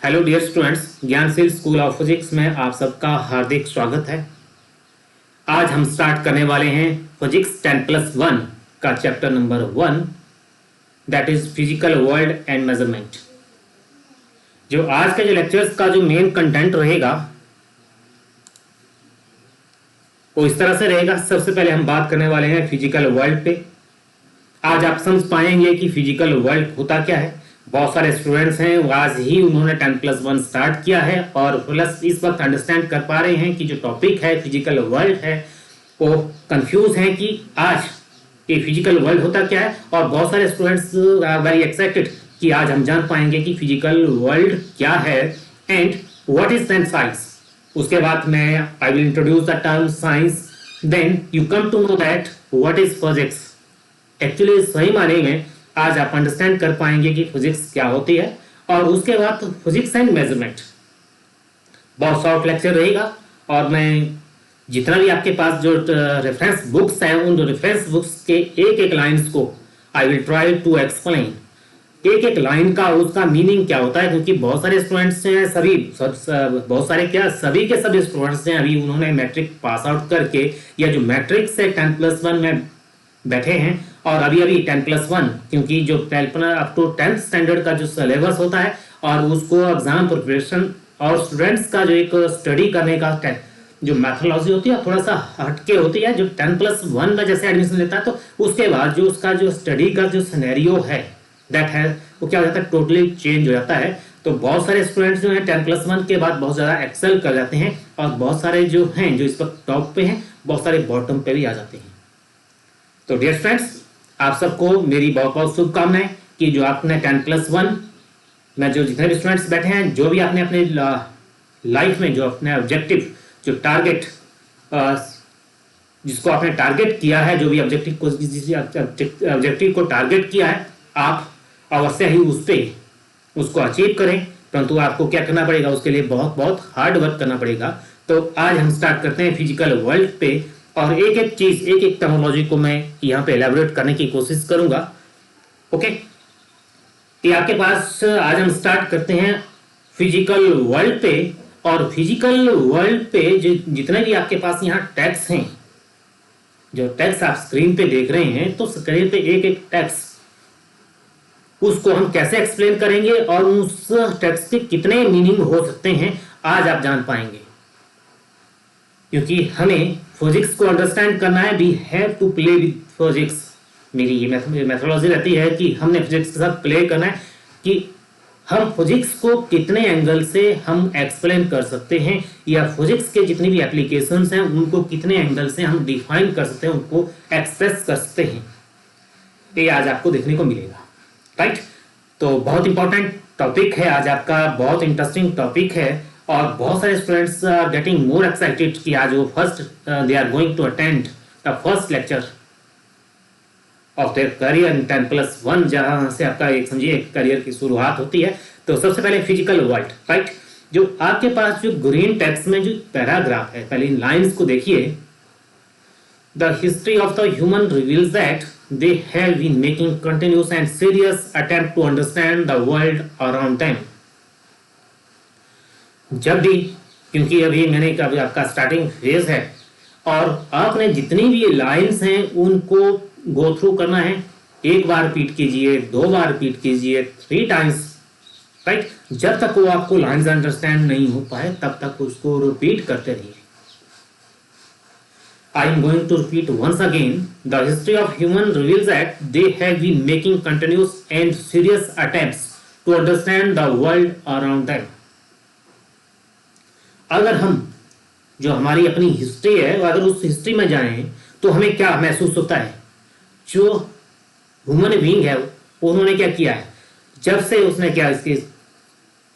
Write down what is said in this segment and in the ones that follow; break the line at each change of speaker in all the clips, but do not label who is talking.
Hello dear students, Gyansheel school of physics में आप सबका हार्दिक स्वागत है। आज हम स्टार्ट करने वाले हैं फिजिक्स 10+1 का chapter number 1, that is physical world and measurement. जो आज के जो लेक्चर्स का जो मेन कंटेंट रहेगा वो इस तरह से रहेगा। सबसे पहले हम बात करने वाले हैं फिजिकल वर्ल्ड पे। आज आप समझ पाएंगे कि फिजिकल वर्ल्ड होता क्या है। बहुत सारे स्टूडेंट्स हैं, आज ही उन्होंने 10+1 स्टार्ट किया है और प्लस इस वक्त अंडरस्टैंड कर पा रहे हैं कि जो टॉपिक है फिजिकल वर्ल्ड है वो कंफ्यूज है कि आज ये फिजिकल वर्ल्ड होता क्या है। और बहुत सारे स्टूडेंट्स आर वेरी एक्साइटेड कि आज हम जान पाएंगे कि फिजिकल वर्ल्ड क्या है and what is then science. उसके बाद मैं I will introduce the term science, then you come to know that what is physics. Actually सही माने में आज आप अंडरस्टैंड कर पाएंगे कि फिजिक्स क्या होती है। और उसके बाद फिजिक्स एंड मेजरमेंट बहुत शॉर्ट लेक्चर रहेगा। और मैं जितना भी आपके पास जो रेफरेंस बुक्स हैं उन रेफरेंस बुक्स के एक एक लाइंस को I will try to explain. एक एक लाइन का उसका मीनिंग क्या होता है, क्योंकि बहुत सारे स्टूडेंट्स हैं, बहुत सारे क्या सभी के सभी स्टूडेंट्स हैं अभी उन्होंने मैट्रिक पास आउट करके या जो मैट्रिक से 10+1 में बैठे हैं और अभी अभी 10+1, क्योंकि जो 12 अप टू 10th स्टैंडर्ड का जो सिलेबस होता है और उसको एग्जाम प्रिपरेशन और स्टूडेंट्स का जो एक स्टडी करने का जो मैथोलॉजी होती है थोड़ा सा हटके होती है। जो 10+1 में जैसे एडमिशन लेता है तो उसके बाद जो उसका जो स्टडी का जो सिनेरियो है दैट है वो क्या हो जाता है, टोटली चेंज हो जाता है। तो बहुत सारे स्टूडेंट्स जो हैं 10+1 के बाद बहुत ज़्यादा एक्सेल कर जाते हैं और बहुत सारे जो हैं जो इस वक्त टॉप पे हैं बहुत सारे बॉटम पे भी आ जाते हैं। तो डियर फ्रेंड्स, आप सबको मेरी बहुत बहुत शुभकामनाएं कि जो आपने 10+1 में जो जितने भी स्टूडेंट्स बैठे हैं, जो भी आपने अपने लाइफ में जो अपने ऑब्जेक्टिव जो टारगेट जिसको आपने टारगेट किया है, जो भी ऑब्जेक्टिव को टारगेट किया है, आप अवश्य ही उसको अचीव करें। परंतु आपको क्या करना पड़ेगा, उसके लिए बहुत बहुत हार्ड वर्क करना पड़ेगा। तो आज हम स्टार्ट करते हैं फिजिकल वर्ल्ड पे और एक एक चीज एक एक टर्मिनोलॉजी को मैं यहाँ पे एलैबोरेट करने की कोशिश करूंगा। ओके, कि आपके पास आज हम स्टार्ट करते हैं फिजिकल वर्ल्ड पे। और फिजिकल वर्ल्ड पे जो जितने भी आपके पास यहाँ टैग्स हैं, जो टैग्स आप स्क्रीन पे देख रहे हैं, तो स्क्रीन पे एक एक टैग्स उसको हम कैसे एक्सप्लेन करेंगे और उस टैग्स के कितने मीनिंग हो सकते हैं आज आप जान पाएंगे। क्योंकि हमें फिजिक्स को अंडरस्टैंड करना है, we have to play with physics. मेरी ये मेथोडोलॉजी रहती है कि हमने फिजिक्स के साथ प्ले करना है कि हम फिजिक्स को कितने एंगल से हम एक्सप्लेन कर सकते हैं या फिजिक्स के जितनी भी एप्लीकेशंस हैं उनको कितने एंगल से हम डिफाइन कर सकते हैं, उनको एक्सप्रेस कर सकते हैं। ये आज आपको देखने को मिलेगा, राइट। तो बहुत इंपॉर्टेंट टॉपिक है आज आपका, बहुत इंटरेस्टिंग टॉपिक है और बहुत सारे students are getting more excited कि आज वो first they are going to attend the first lecture of their career in 10+1, जहां से आपका एक समझिए करियर की शुरुआत होती है। तो सबसे पहले फिजिकल वर्ल्ड, राइट। जो आपके पास जो ग्रीन टेक्स्ट में जो पैराग्राफ है, पहले इन लाइंस को देखिए। The history of the human reveals that they have been making continuous and serious attempt to understand the world around them। जब भी, क्योंकि अभी मैंने कहा आपका स्टार्टिंग फेज है और आपने जितनी भी लाइंस हैं उनको गो थ्रू करना है। एक बार रिपीट कीजिए, 2 बार रिपीट कीजिए, 3 टाइम्स, राइट। जब तक वो आपको लाइंस अंडरस्टैंड नहीं हो पाए तब तक उसको रिपीट करते रहिए। I am going to repeat once again. The history of human reveals that they have been making continuous and serious attempts to understand the world around them। अगर हम जो हमारी अपनी हिस्ट्री है अगर उस हिस्ट्री में जाएं तो हमें क्या महसूस होता है, जो ह्यूमन बीइंग है उन्होंने क्या किया है, जब से उसने क्या इसके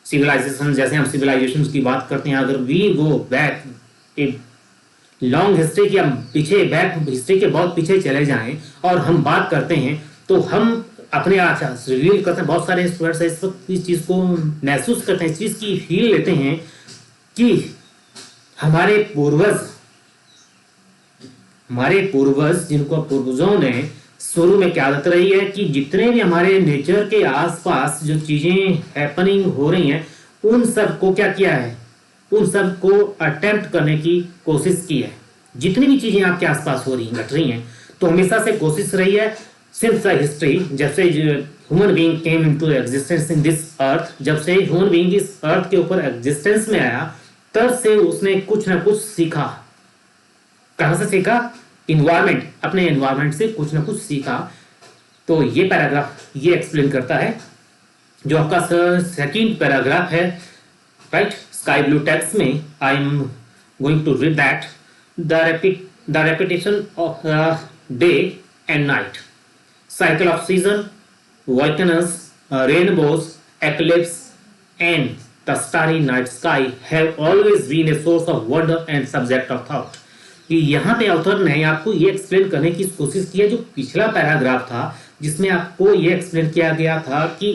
सिविलाइजेशन, जैसे हम सिविलाइजेशन की बात करते हैं, अगर we go back a long history की, हम पीछे बैक हिस्ट्री के बहुत पीछे चले जाएं और हम बात करते हैं तो हम अपने आप रिवील करते हैं। बहुत सारे स्टूडेंट्स इस वक्त इस चीज़ को महसूस करते हैं, इस चीज़ की फील लेते हैं कि हमारे पूर्वज जिनको पूर्वजों ने शुरू में क्या आदत रही है कि जितने भी हमारे नेचर के आसपास जो चीज़ें हैपनिंग हो रही हैं उन सब को क्या किया है, उन सब को अटेम्प्ट करने की कोशिश की है। जितनी भी चीजें आपके आसपास हो रही हैं, घट रही हैं, तो हमेशा से कोशिश रही है सिंस द हिस्ट्री, जब से human being came into existence in this earth, जब से ह्यूमन बीइंग इस अर्थ के ऊपर एग्जिस्टेंस में आया, तब से उसने कुछ ना कुछ सीखा। कहां से सीखा? इन्वायरमेंट, अपने एनवायरमेंट से कुछ ना कुछ सीखा। तो ये पैराग्राफ ये एक्सप्लेन करता है, जो आपका सेकंड पैराग्राफ है, राइट, स्काई ब्लू टेक्स्ट में। I am going to read that. The repetition of day and night, cycle of season, volcanoes, rainbows, eclipse, and the starry night sky have always been a source of wonder and subject of thought. कि यहाँ पे author ने आपको ये explain करने की कोशिश की है, जो पिछला पैराग्राफ था जिसमें आपको ये एक्सप्लेन किया गया था कि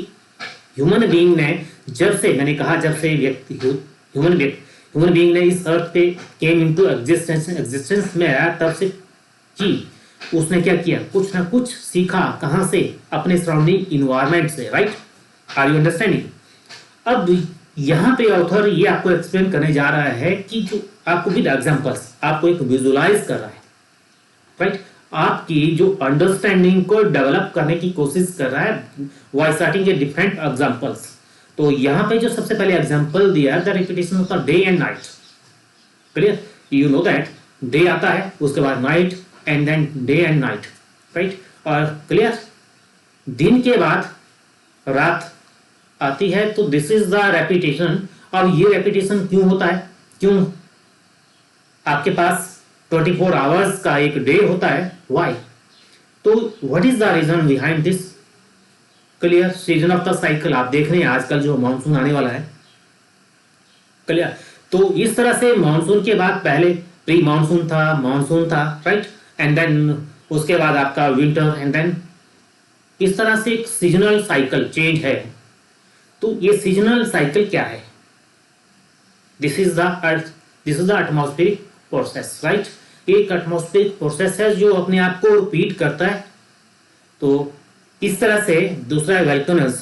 ह्यूमन बीइंग ने, जब से मैंने कहा जब से व्यक्ति ह्यूमन बीइंग ने इस अर्थ पे केम इनटू एग्जिस्टेंस में आया, तब से कि उसने क्या किया, कुछ ना कुछ सीखा। कहां से? अपने सराउंडिंग इन्वायरमेंट से, राइट। Are you understanding? अब यहां पे ऑथर ये आपको एक्सप्लेन करने जा रहा है कि जो आपको विद एग्जांपल्स आपको एक विजुअलाइज कर रहा है, राइट, आपकी जो अंडरस्टैंडिंग को डेवलप करने की कोशिश कर रहा है while starting a different examples. तो यहां पे जो सबसे पहले एग्जांपल दिया, the repetition of the day and night. Clear? You know that day आता है, उसके बाद night, and then day and night, right. और क्लियर, दिन के बाद रात आती है, तो दिस इज द रेपिटेशन। अब ये रेपिटेशन क्यों होता है? क्यों आपके पास 24 आवर्स का एक डे होता है? व्हाई? तो what is the reason behind this? Clear, season of the cycle आप देख रहे हैं, आजकल जो मानसून आने वाला है, क्लियर। तो इस तरह से मानसून के बाद पहले प्री मानसून था, मानसून था, राइट, एंड देन उसके बाद आपका विंटर, एंड देन इस तरह से एक सीजनल साइकिल चेंज है। तो ये सीजनल साइकिल क्या है? This is the atmospheric process, right. एक एटमॉस्फेरिक प्रोसेस है जो अपने आप को रिपीट करता है। तो इस तरह से दूसरा वोल्केनोज,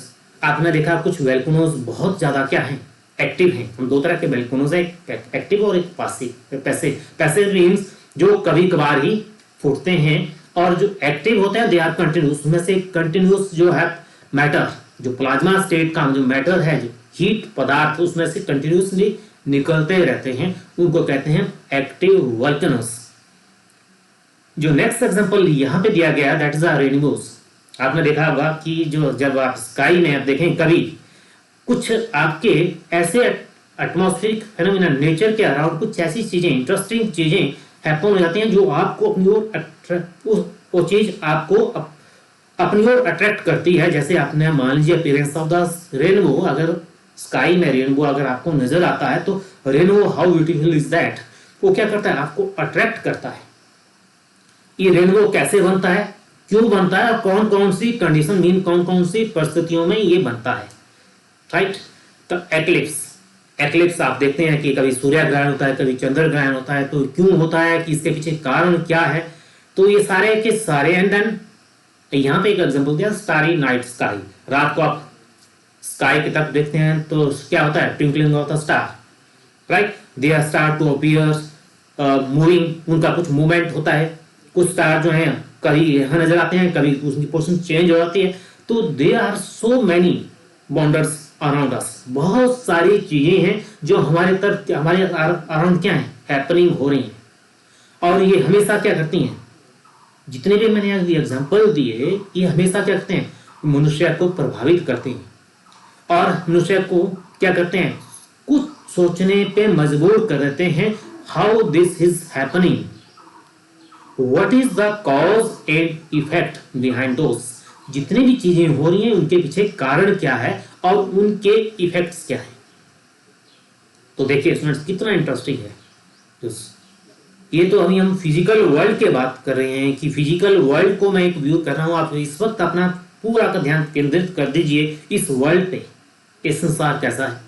आपने देखा कुछ वोल्केनोज बहुत ज्यादा क्या है, एक्टिव हैं। हम दो तरह के वोल्केनोज है, एक एक्टिव और एक पैसिव। पैसिव मींस जो कभी कभार ही फूटते हैं, और जो एक्टिव होते हैं दे आर कंटिन्यूस। उनमें से कंटिन्यूस जो है मैटर, जो प्लाज्मा स्टेट का जो मैटर है, जो हीट पदार्थ उसमें से कंटिन्यूसली निकलते रहते हैं, उनको कहते हैं एक्टिव वोल्केनोस। जो नेक्स्ट एग्जांपल यहाँ पे दिया गया, दैट इज रेनबोस। आपने देखा होगा कि जो जब आप स्काई में आप देखें, कभी कुछ आपके ऐसे एटमॉस्फेरिक फिनोमेना नेचर के अराउंड कुछ ऐसी चीजें, इंटरेस्टिंग चीजें हैपन हो जाती हैं जो आपको अपनी ओर वो चीज आपको अपनी ओर अट्रैक्ट करती है। जैसे आपने मान लीजिए अपीयरेंस ऑफ द रेनबो, अगर स्काई में रेनबो अगर आपको नजर आता है, तो rainbow how beautiful is that, वो क्या करता है, आपको अट्रैक्ट करता है। ये रेनबो कैसे बनता है, क्यों बनता है, और कौन कौन सी कंडीशन मीन कौन कौन सी परिस्थितियों में ये बनता है, राइट। तो एक्लिप्स आप देखते हैं कि कभी सूर्य ग्रहण होता है, कभी चंद्र ग्रहण होता है। तो क्यों होता है, कि इसके पीछे कारण क्या है, तो ये सारे के सारे। एंड देन यहाँ पे एक एग्जांपल दिया, स्टारी नाइट स्काई। रात को आप स्काई की तरफ देखते हैं तो क्या होता है, twinkling of the star, right. They are start to appear moving, उनका कुछ मूवमेंट होता है। कुछ स्टार जो है कभी यहाँ नजर आते हैं, कभी उसकी पोजीशन चेंज हो जाती है। तो they are so many wonders around us, बहुत सारी चीजें हैं जो हमारे तरफ, हमारे अराउंड क्या है, हैपनिंग हो रही हैं। और ये हमेशा क्या करती हैं, जितने भी मैंने एग्जांपल दिए, ये हमेशा क्या करते हैं, मनुष्य को प्रभावित करते हैं, और मनुष्य को क्या करते हैं, कुछ सोचने पे मजबूर कर देते हैं। How this is happening, what is the cause and effect behind those. जितनी भी चीजें हो रही हैं उनके पीछे कारण क्या है और उनके इफेक्ट्स क्या है। तो देखिए स्टूडेंट्स कितना इंटरेस्टिंग है। ये तो अभी हम फिजिकल वर्ल्ड के बात कर रहे हैं कि फिजिकल वर्ल्ड को मैं एक व्यू कर रहा हूं। आप इस वक्त अपना पूरा का ध्यान केंद्रित कर दीजिए इस वर्ल्ड पे, इस संसार कैसा है,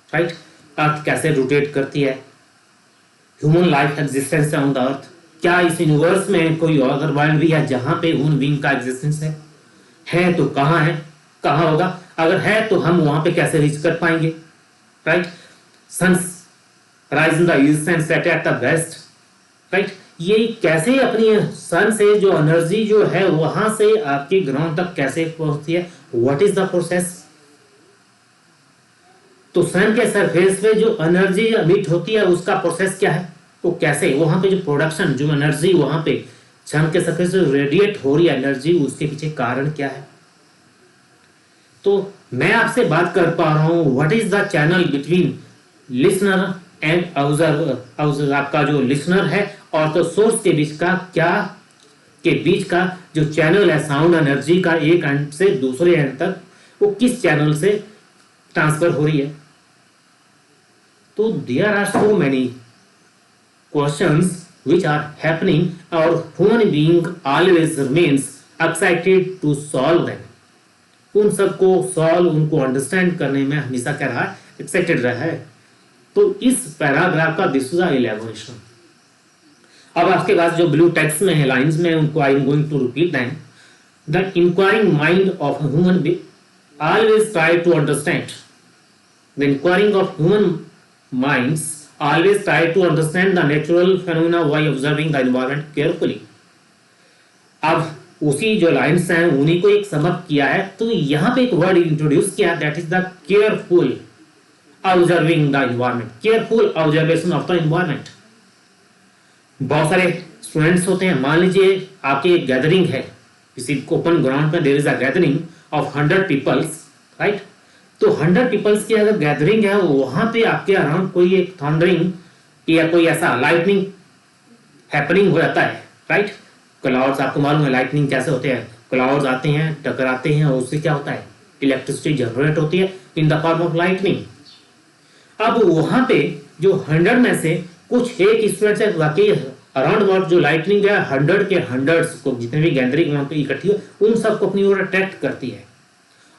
राइट। अर्थ कैसे रोटेट करती है, human life existence on the earth. क्या इस यूनिवर्स में कोई अदर वर्ल्ड भी है जहां पे ह्यूमन बीइंग का एग्जिस्टेंस है तो कहां है, कहां होगा, अगर है तो हम वहां पे कैसे रीच कर पाएंगे, right, suns rise in the east and set at the west, right. ये कैसे अपनी सन से जो एनर्जी जो है वहां से आपके ग्राउंड तक कैसे पहुंचती है, व्हाट इज द प्रोसेस। तो सन के सरफेस पे जो एनर्जी एमिट होती है उसका प्रोसेस क्या है, तो कैसे वहां पे जो प्रोडक्शन, जो एनर्जी वहां पे सन के सरफेस से रेडिएट हो रही है एनर्जी, उसके पीछे कारण क्या है। तो मैं आपसे बात कर पा रहा हूं what is the channel between listener and observer, आपका जो लिसनर है और तो सोर्स के बीच का जो चैनल है साउंड एनर्जी का, एक एंड से दूसरे एंड तक वो किस चैनल से ट्रांसफर हो रही है। तो there are so many questions which are happening, और human being always remains excited to solve them। उन सबको सॉल्व, उनको अंडरस्टैंड करने में हमेशा क्या रहा है, एक्साइटेड रहा है। तो इस पैराग्राफ का दिस इज एलेबोरेशन। अब आपके पास जो ब्लू टेक्स्ट में है लाइंस में, उनको I am going to repeat them. The inquiring mind of human being always try to understand, the inquiring of human minds always try to understand the natural phenomena by observing the environment carefully। अब उसी जो lines हैं उन्हीं को एक sum up किया है, तो यहाँ पे एक वर्ड इंट्रोड्यूस किया, that is the careful observing the environment, careful observation of the environment. बहुत सारे स्टूडेंट्स होते हैं, मान लीजिए आपकी एक गैदरिंग है किसी ओपन ग्राउंड में, there is a gathering of 100 peoples, right. तो 100 पीपल्स की अगर गैदरिंग है, वहां पे आपके अराउंड कोई एक थंडरिंग या कोई ऐसा लाइटनिंग हैपनिंग हो जाता है, राइट। क्लाउड्स, आपको मालूम है लाइटनिंग कैसे होते हैं, क्लाउड्स आते हैं, टकराते हैं, और उससे क्या होता है, इलेक्ट्रिसिटी जनरेट होती है इन द फॉर्म ऑफ लाइटनिंग। अब वहां पे जो 100 में से कुछ एक स्टूडेंट से वाकई अराउंड अबाउट जो लाइटनिंग है 100 के 100 को, जितने भी गैदरिंग वहां पे इकट्ठी हो, उन सबको अपनी ओर अट्रैक्ट करती है,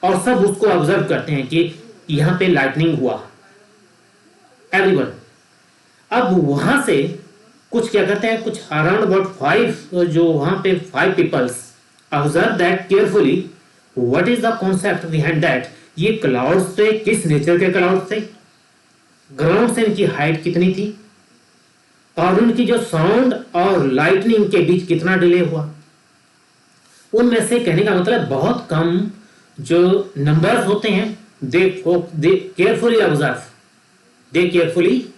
और सब उसको ऑब्जर्व करते हैं कि यहाँ पे लाइटनिंग हुआ, एवरीवन। अब वहां से कुछ क्या करते हैं, कुछ अराउंड अबाउट 5 जो वहां पे 5 peoples observe that carefully, what is the concept behind that. ये क्लाउड्स से किस नेचर के क्लाउड थे, ग्राउंड से इनकी हाइट कितनी थी, और उनकी जो साउंड और लाइटनिंग के बीच कितना डिले हुआ। उनमें से कहने का मतलब बहुत कम जो नंबर्स होते हैं, दे केयरफुली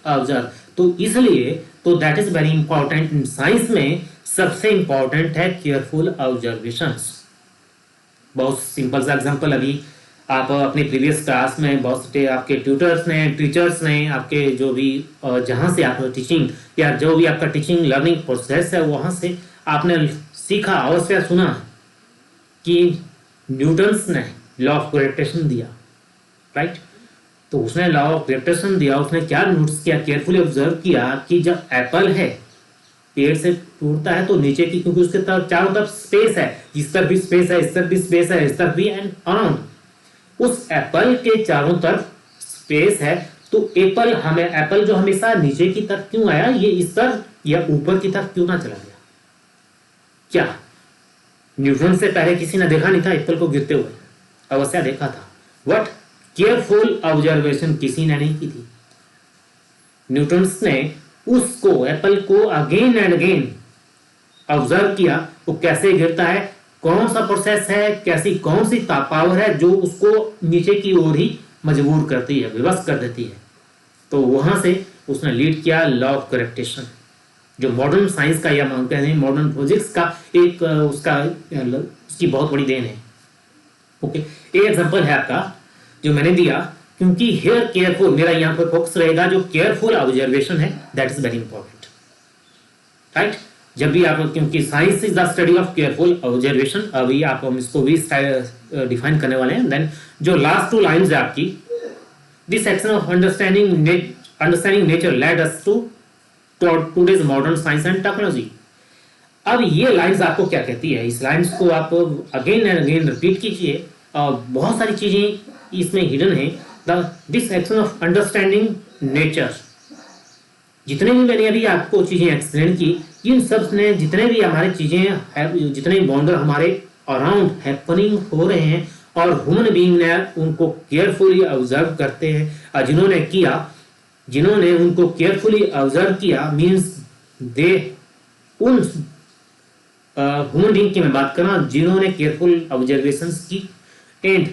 ऑब्जर्व। तो इसलिए तो that is very important in science में, सबसे इंपॉर्टेंट है केयरफुल ऑब्जर्वेशंस। बहुत सिंपल सा एग्जांपल, अभी आप अपने प्रीवियस क्लास में बहुत से आपके ट्यूटर्स ने, टीचर्स ने, आपके जो भी जहां से आप टीचिंग या जो भी आपका टीचिंग लर्निंग प्रोसेस है, वहां से आपने सीखा अवश्य सुना कि न्यूटन्स ने लॉ ऑफ ग्रेविटेशन दिया, राइट। तो उसने लॉ ऑफ ग्रेविटेशन दिया, उसने क्या नोटिस किया, केयरफुली ऑब्जर्व किया कि जब एप्पल है पेड़ से टूटता है तो नीचे की, क्योंकि उसके तरफ चारों तरफ स्पेस है, इस तरफ भी स्पेस है, इस तरफ भी स्पेस है, इस तरफ भी, एंड अराउंड उस एप्पल के चारों तरफ स्पेस है। तो एप्पल जो हमेशा नीचे की तरफ क्यों आया, ये इस तरफ या ऊपर की तरफ क्यों ना चला गया। क्या न्यूटन से पहले किसी ने देखा नहीं था एप्पल को गिरते हुए, अवश्य देखा था, बट केयरफुल ऑब्जर्वेशन किसी ने नहीं की थी। न्यूटन ने उसको, एप्पल को अगेन एंड अगेन ऑब्जर्व किया, वो कैसे गिरता है, कौन सा प्रोसेस है, कौन सी पावर है जो उसको नीचे की ओर ही मजबूर करती है, विवश कर देती है। तो वहां से उसने लीड किया लॉ ऑफ ग्रेविटेशन, जो मॉडर्न साइंस का या मानते हैं मॉडर्न फिजिक्स का एक उसकी बहुत बड़ी देन है। ओके, एक एग्जांपल है आपका जो मैंने दिया, क्योंकि हेयर केयरफुल, मेरा यहाँ पर फोकस रहेगा, जो केयरफुल ऑब्जर्वेशन है that is very important, right. जब भी आप, क्योंकि science is the study of careful observation, अभी आप हम इसको भी डिफाइन करने वाले हैं। देन जो लास्ट 2 लाइंस है आपकी, this section of understanding nature led us to today's modern science and technology. अब ये लाइंस आपको क्या कहती है, इस लाइंस को आप अगेन एंड अगेन रिपीट कीजिए, और बहुत सारी चीजें इसमें हिडन है। This section of understanding nature, जितने भी मैंने अभी आपको चीजें एक्सप्लेन की, इन सब ने जितने भी हमारे चीजें, जितने बॉन्डर हमारे अराउंड हैपनिंग हो रहे हैं, और ह्यूमन बीइंग ने उनको केयरफुली ऑब्जर्व करते हैं, और जिन्होंने उनको केयरफुली ऑब्जर्व किया मींस दे उन ह्यूमन बीइंग की मैं बात कर रहा हूं जिन्होंने केयरफुल ऑब्जर्वेशंस की and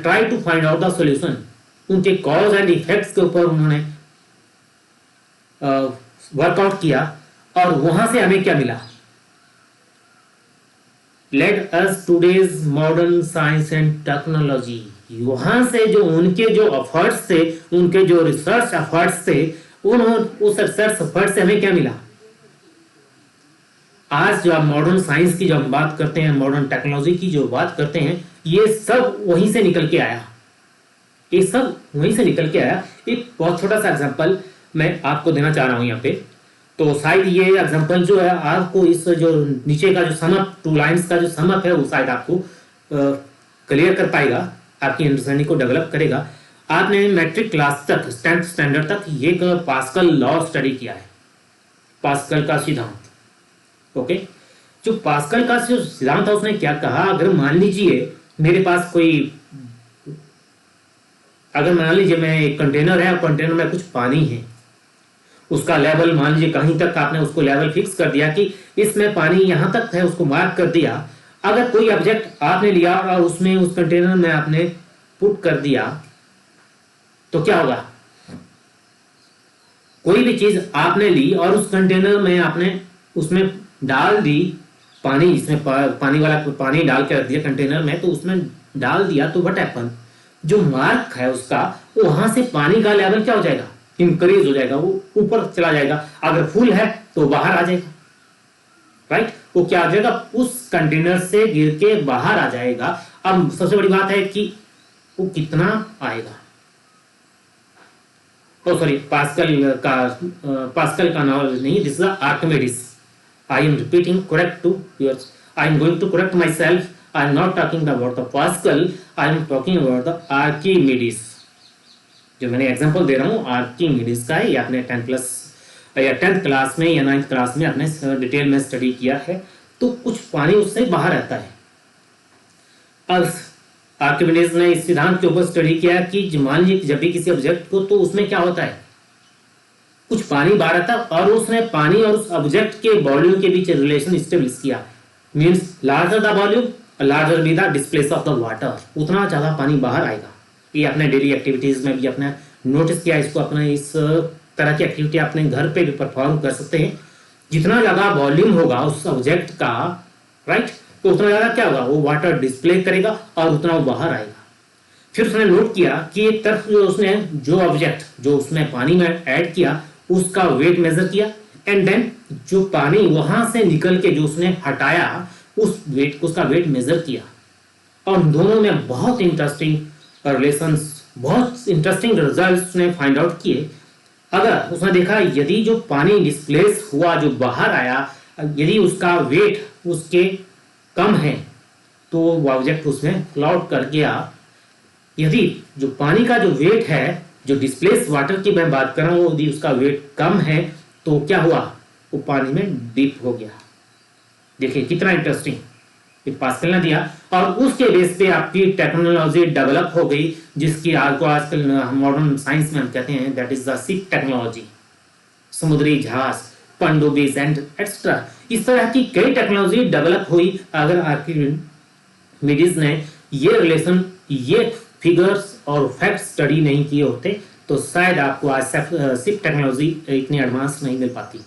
try to find out the solution, उनके कॉज एंड इफेक्ट्स के ऊपर उन्होंने वर्कआउट किया, और वहां से हमें क्या मिला? Let us today's modern science and technology, वहां से जो उनके जो एफर्ट्स थे, उनके जो रिसर्च एफर्ट्स थे, उस रिसर्च एफर्ट से हमें क्या मिला? आज जो आप मॉडर्न साइंस की जो हम बात करते हैं, मॉडर्न टेक्नोलॉजी की जो बात करते हैं, ये सब वहीं से निकल के आया, ये सब वहीं से निकल के आया। एक बहुत छोटा सा एग्जांपल मैं आपको देना चाह रहा हूं यहाँ पे। तो शायद ये एग्जांपल जो है आपको इस जो नीचे का जो सम अप 2 लाइंस का जो सम अप है वो शायद आपको क्लियर कर पाएगा, आपकी अंडरस्टैंडिंग को डेवलप करेगा। आपने मैट्रिक क्लास तक, 10th स्टैंडर्ड तक ये पास्कल लॉ स्टडी किया है, पास्कल का सिद्धांत। ओके, जो पास्कल का जो सिद्धांत था उसने क्या कहा? अगर मान लीजिए मेरे पास कोई, अगर मान लीजिए मैं एक कंटेनर है और कंटेनर में कुछ पानी है, उसका लेवल मान लीजिए कहीं तक आपने उसको लेवल फिक्स कर दिया कि इसमें पानी यहां तक है, उसको मार्क कर दिया। अगर कोई ऑब्जेक्ट आपने लिया और उसमें उस कंटेनर में आपने पुट कर दिया तो क्या होगा? कोई भी चीज आपने ली और उस कंटेनर में आपने उसमें डाल दी पानी, इसमें पानी वाला पानी डाल के रख दिया कंटेनर में, तो उसमें डाल दिया तो व्हाट हैपन, जो मार्क है उसका वहां से पानी का लेवल क्या हो जाएगा? इंक्रीज हो जाएगा, वो ऊपर चला जाएगा। अगर फुल है तो बाहर आ जाएगा, राइट? वो क्या आ जाएगा? उस कंटेनर से गिर के बाहर आ जाएगा। अब सबसे बड़ी बात है कि वो कितना आएगा। ओ सॉरी, पास्कल का नॉलेज नहीं, this is Archimedes. I am repeating, correct to yours, I am going to correct myself. I am not talking about the Pascal, I am talking about the Archimedes. जो मैंने example दे रहा हूँ Archimedes का है, ये आपने 10th class में या 9th क्लास में आपने डिटेल में स्टडी किया है। तो कुछ पानी उससे बाहर आता है। अब आर्किमिडीज ने इस सिद्धांत के ऊपर स्टडी किया कि मान लीजिए जब भी किसी ऑब्जेक्ट को, तो उसमें क्या होता है? कुछ पानी बाहर आता है, और उसने पानी और उस ऑब्जेक्ट के वॉल्यूम के बीच रिलेशन स्टेब्लिश किया। Means larger the volume, larger be the displace of the water, उतना ज्यादा पानी बाहर आएगा। ये अपने डेली एक्टिविटीज में भी अपने नोटिस किया इसको, अपने इस तरह की एक्टिविटी अपने घर पे भी परफॉर्म कर सकते हैं। जितना ज्यादा वॉल्यूम होगा उस ऑब्जेक्ट का, राइट, तो उतना ज्यादा क्या होगा? वो वाटर डिस्प्ले करेगा और उतना वो बाहर आएगा। फिर उसने नोट किया कि एक तरफ जो उसने जो ऑब्जेक्ट जो उसमें पानी में ऐड किया उसका वेट मेजर किया, एंड देन जो पानी वहां से निकल के जो उसने हटाया उसका वेट मेजर किया, और दोनों में बहुत इंटरेस्टिंग रिलेशंस, बहुत इंटरेस्टिंग रिजल्ट्स ने फाइंड आउट किए। अगर उसने देखा यदि जो पानी डिस्प्लेस हुआ, जो बाहर आया, यदि उसका वेट उसके कम है तो वो ऑब्जेक्ट उसमें फ्लोट कर गया। यदि जो पानी का जो वेट है, जो डिस्प्लेस वाटर की मैं बात कर रहा हूं, यदि उसका वेट कम है तो क्या हुआ? वो पानी में डीप हो गया। देखिए कितना इंटरेस्टिंग पास्कल ने दिया, और उसके बेस पे आपकी टेक्नोलॉजी डेवलप हो गई, जिसकी आपको आजकल मॉडर्न साइंस में हम कहते हैं that is the ship technology, समुद्री जहाज, पनडुब्बी एंड एक्स्ट्रा। इस तरह की कई टेक्नोलॉजी डेवलप हुई। अगर आर्किमिडीज ने ये रिलेशन, ये फिगर्स और फैक्ट स्टडी नहीं किए होते तो शायद आपको आज शिप टेक्नोलॉजी इतनी एडवांस नहीं मिल पाती।